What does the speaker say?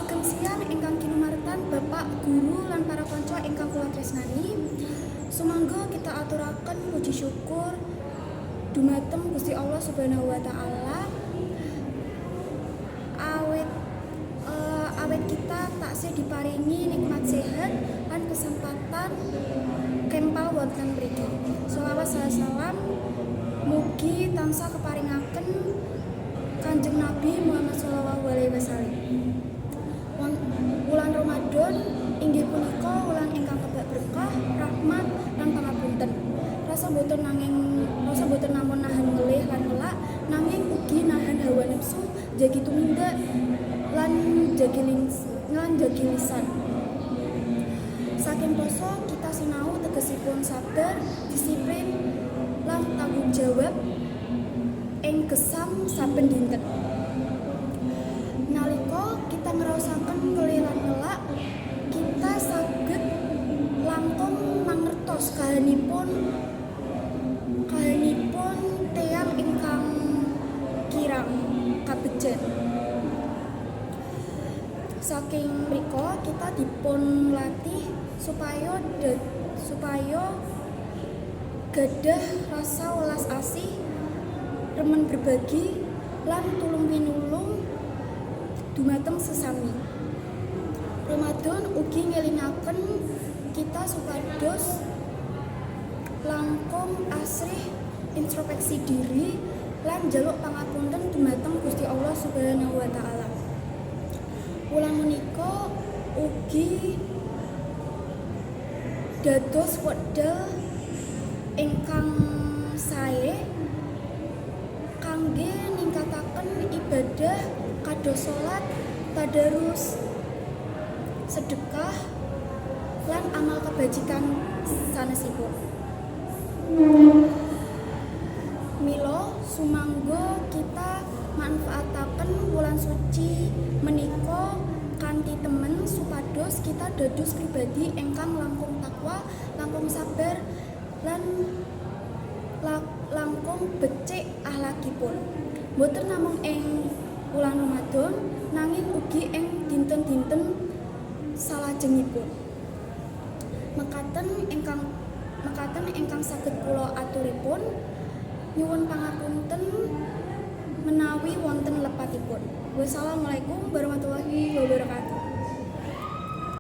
Sugeng siang ingkang kinumartan Bapak Guru lan para kanca ingkang kula tresnani. Sumangga kita aturaken puji syukur dumateng Gusti Allah Subhanahu wa taala awet kita taksih diparingi nikmat sehat lan kesempatan kempal wonten mriki. Shalawat salam mugi tansah keparingaken Kanjeng Nabi Muhammad sallallahu alaihi wasallam. Wulan Ramadan inggih punika wulan ingkang kebak berkah, rahmat lan pangapunten. Rasa boten namung nahan ngelih lan ngelak, nanging ugi nahan hawa nafsu, jagi tumindak lan jagi lisan. Saking poso kita sinau tegesipun sabar, disiplin lan tanggung jawab ing gesang saben dinten. Nalika kita ngraosaken ngelih lan ngelak, kita saged langkung mangertos kahanipun tiyang ingkang kirang kabejan. Saking mrika kita dipun latih supaya gadah rasa welas asih, remen berbagi lan tulung winulung dumateng sesami. Ramadan ugi ngelingaken kita supados langkung asrih introspeksi diri lan njaluk pangapunten dumateng Gusti Allah Subhanahu wa taala. Wulan menika ugi dados wedal ingkang sae kangge ningkataken ibadah kados salat, tadarus, sedekah lan amal kebajikan sanesipun. Mila sumangga kita manfaataken wulan suci menika kanthi temen supados kita dados pribadi ingkang langkung takwa, langkung sabar lan langkung becik akhlakipun. Boten namung ing wulan Ramadan nanging ugi ing dinten-dinten salajengipun. Mekaten ingkang saged kula aturipun nyuwun pangapunten menawi wonten lepatipun. Wassalamualaikum warahmatullahi wabarakatuh.